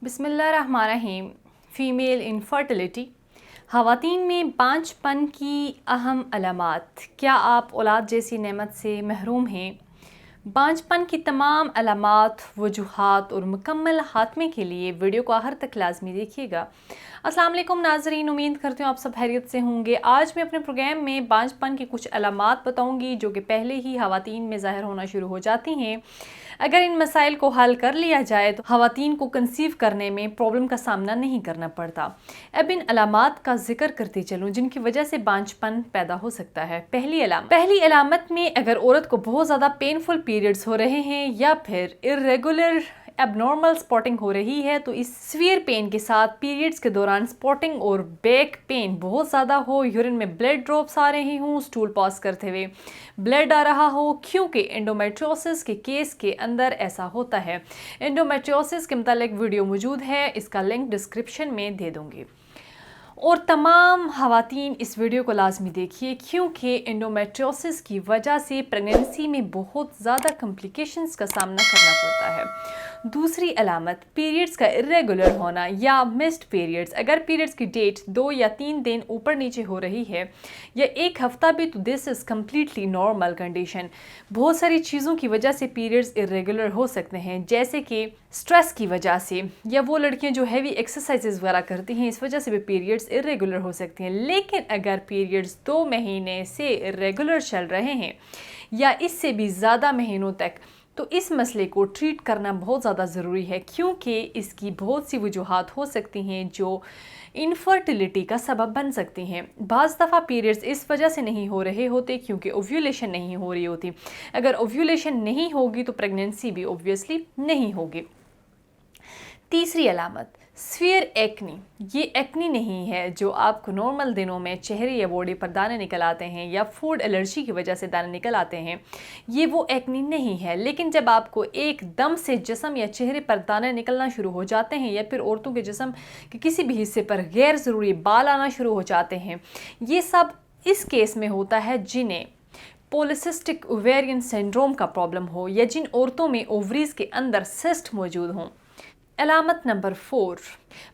بسم اللہ الرحمن الرحیم۔ فیمیل انفرٹیلیٹی، خواتین میں بانجھ پن کی اہم علامات۔ کیا آپ اولاد جیسی نعمت سے محروم ہیں؟ بانجھ پن کی تمام علامات، وجوہات اور مکمل خاتمے کے لیے ویڈیو کو آخر تک لازمی دیکھیے گا۔ السلام علیکم ناظرین، امید کرتی ہوں آپ سب خیریت سے ہوں گے۔ آج میں اپنے پروگرام میں بانجھ پن کی کچھ علامات بتاؤں گی جو کہ پہلے ہی خواتین میں ظاہر ہونا شروع ہو جاتی ہیں۔ اگر ان مسائل کو حل کر لیا جائے تو خواتین کو کنسیو کرنے میں پرابلم کا سامنا نہیں کرنا پڑتا۔ اب ان علامات کا ذکر کرتے چلوں جن کی وجہ سے بانجھ پن پیدا ہو سکتا ہے۔ پہلی علامت میں اگر عورت کو بہت زیادہ پینفل پیریڈز ہو رہے ہیں یا پھر irregular اب نارمل سپاٹنگ ہو رہی ہے تو اس سیویئر پین کے ساتھ پیریڈز کے دوران سپاٹنگ اور بیک پین بہت زیادہ ہو، یورین میں بلڈ ڈراپس آ رہے ہوں، سٹول پاس کرتے ہوئے بلڈ آ رہا ہو، کیونکہ انڈومیٹریوسس کے کیس کے اندر ایسا ہوتا ہے۔ انڈومیٹریوسس کے متعلق ویڈیو موجود ہے، اس کا لنک ڈسکرپشن میں دے دوں گی۔ اور تمام خواتین اس ویڈیو کو لازمی دیکھیے کیونکہ انڈومیٹریوسس کی وجہ سے پریگنینسی میں بہت زیادہ کمپلیکیشنز کا سامنا کرنا پڑتا ہے۔ دوسری علامت، پیریڈز کا irregular ہونا یا مسڈ پیریڈز۔ اگر پیریڈز کی ڈیٹ 2 یا 3 دن اوپر نیچے ہو رہی ہے یا ایک ہفتہ بھی تو دس از کمپلیٹلی نارمل کنڈیشن۔ بہت ساری چیزوں کی وجہ سے پیریڈز irregular ہو سکتے ہیں، جیسے کہ سٹریس کی وجہ سے، یا وہ لڑکیاں جو ہیوی ایکسرسائزز وغیرہ کرتی ہیں اس وجہ سے بھی پیریڈز irregular ہو سکتی ہیں۔ لیکن اگر پیریڈز 2 مہینے سے irregular چل رہے ہیں یا اس سے بھی زیادہ مہینوں تک، تو اس مسئلے کو ٹریٹ کرنا بہت زیادہ ضروری ہے کیونکہ اس کی بہت سی وجوہات ہو سکتی ہیں جو انفرٹیلیٹی کا سبب بن سکتی ہیں۔ بعض دفعہ پیریڈز اس وجہ سے نہیں ہو رہے ہوتے کیونکہ اوویولیشن نہیں ہو رہی ہوتی۔ اگر اوویولیشن نہیں ہوگی تو پریگنینسی بھی اوبویسلی نہیں ہوگی۔ تیسری علامت، سویئر ایکنی۔ یہ ایکنی نہیں ہے جو آپ کو نارمل دنوں میں چہرے یا باڈی پر دانے نکل آتے ہیں یا فوڈ الرجی کی وجہ سے دانے نکل آتے ہیں، یہ وہ ایکنی نہیں ہے۔ لیکن جب آپ کو ایک دم سے جسم یا چہرے پر دانے نکلنا شروع ہو جاتے ہیں یا پھر عورتوں کے جسم کے کسی بھی حصے پر غیر ضروری بال آنا شروع ہو جاتے ہیں، یہ سب اس کیس میں ہوتا ہے جنہیں پولیسسٹک اوویرین سنڈروم کا پرابلم ہو یا جن عورتوں میں اووریز کے اندر سسٹ موجود ہوں۔ علامت نمبر 4،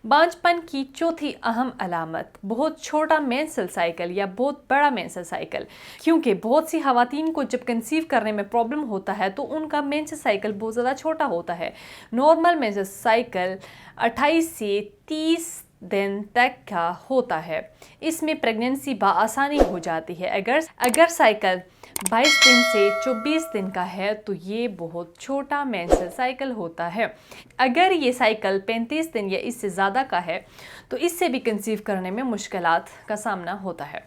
بانجھ پن کی چوتھی اہم علامت، بہت چھوٹا مینسل سائیکل یا بہت بڑا مینسل سائیکل۔ کیونکہ بہت سی خواتین کو جب کنسیو کرنے میں پرابلم ہوتا ہے تو ان کا مینسل سائیکل بہت زیادہ چھوٹا ہوتا ہے۔ نارمل مینسل سائیکل 28 سے 30 دن تک کا ہوتا ہے۔ اس میں پریگنینسی بآسانی ہو جاتی ہے۔ اگر سائیکل 22 دن سے 24 دن کا ہے تو یہ بہت چھوٹا مینسل سائیکل ہوتا ہے۔ اگر یہ سائیکل 35 دن یا اس سے زیادہ کا ہے تو اس سے بھی کنسیو کرنے میں مشکلات کا سامنا ہوتا ہے۔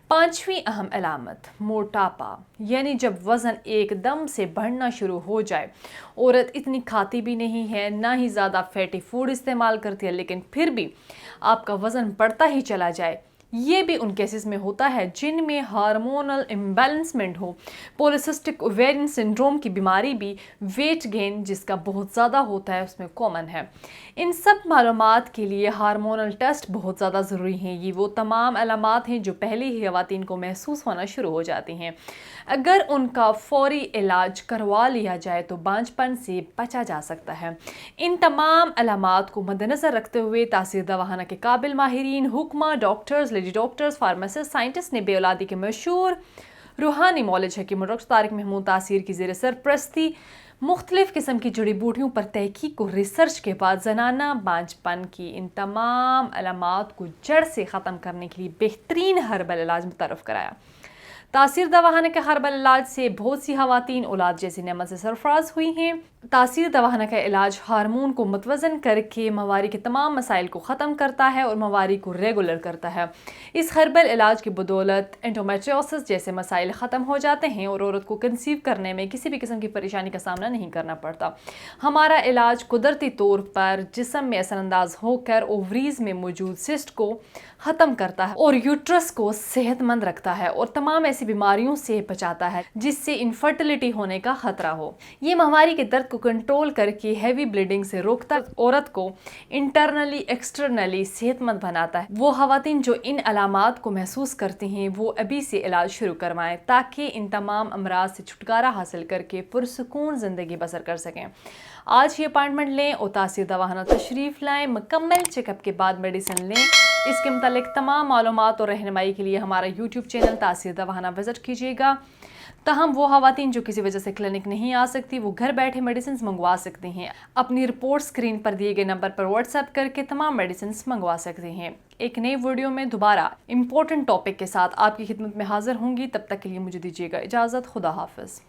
پانچویں اہم علامت، موٹاپا، یعنی جب وزن ایک دم سے بڑھنا شروع ہو جائے۔ عورت اتنی کھاتی بھی نہیں ہے، نہ ہی زیادہ فیٹی فوڈ استعمال کرتی ہے، لیکن پھر بھی آپ کا وزن بڑھتا ہی چلا جائے۔ یہ بھی ان کیسز میں ہوتا ہے جن میں ہارمونل امبیلنسمنٹ ہو۔ پولیسسٹک اوویرین سنڈروم کی بیماری بھی ویٹ گین جس کا بہت زیادہ ہوتا ہے اس میں کامن ہے۔ ان سب معلومات کے لیے ہارمونل ٹیسٹ بہت زیادہ ضروری ہیں۔ یہ وہ تمام علامات ہیں جو پہلے ہی خواتین کو محسوس ہونا شروع ہو جاتی ہیں۔ اگر ان کا فوری علاج کروا لیا جائے تو بانجھ پن سے بچا جا سکتا ہے۔ ان تمام علامات کو مد نظر رکھتے ہوئے تاثیر دواخانہ کے قابل ماہرین، حکماں، doctors, lady doctors, pharmacist, scientist نے بے اولادی کے مشہور روحانی معالج حکیم ڈاکٹر طارق محمود تاثیر کی زیر سرپرستی مختلف قسم کی جڑی بوٹیوں پر تحقیق اور ریسرچ کے بعد زنانہ بانجھ پن کی ان تمام علامات کو جڑ سے ختم کرنے کے لیے بہترین ہربل علاج متعارف کرایا۔ تاثیر دواخانہ کے ہربل علاج سے بہت سی خواتین اولاد جیسی نعمت سے سرفراز ہوئی ہیں۔ تاثیر دواخانہ کا علاج ہارمون کو متوازن کر کے مہواری کے تمام مسائل کو ختم کرتا ہے اور مہواری کو ریگولر کرتا ہے۔ اس ہربل علاج کی بدولت انڈومیٹریوسس جیسے مسائل ختم ہو جاتے ہیں اور عورت کو کنسیو کرنے میں کسی بھی قسم کی پریشانی کا سامنا نہیں کرنا پڑتا۔ ہمارا علاج قدرتی طور پر جسم میں اثر انداز ہو کر اووریز میں موجود سسٹ کو ختم کرتا ہے اور یوٹرس کو صحت مند رکھتا ہے اور تمام ایسی بیماریوں سے بچاتا ہے جس سے انفرٹیلیٹی ہونے کا خطرہ ہو۔ یہ مہواری کے درد کو کنٹرول کر کے ہیوی بلیڈنگ سے روکتا، عورت کو انٹرنلی ایکسٹرنلی صحت مند بناتا ہے۔ وہ خواتین جو ان علامات کو محسوس کرتی ہیں وہ ابھی سے علاج شروع کروائیں تاکہ ان تمام امراض سے چھٹکارا حاصل کر کے پرسکون زندگی بسر کر سکیں۔ آج ہی اپائنٹمنٹ لیں اور تاثیر دواخانہ تشریف لائیں. مکمل چیک اپ کے بعد میڈیسن لیں. اس کے متعلق تمام معلومات اور رہنمائی کے لیے ہمارا یوٹیوب چینل تاثیر دواخانہ وزٹ کیجیے گا. تاہم وہ خواتین جو کسی وجہ سے کلینک نہیں آ سکتی وہ گھر بیٹھے میڈیسنز منگوا سکتی ہیں. اپنی رپورٹ اسکرین پر دیے گئے نمبر پر واٹس ایپ کر کے تمام میڈیسنز منگوا سکتے ہیں. ایک نئی ویڈیو میں دوبارہ امپورٹنٹ ٹاپک کے ساتھ آپ کی خدمت میں حاضر ہوں گی. تب تک کے لیے مجھے دیجیے گا اجازت. خدا حافظ.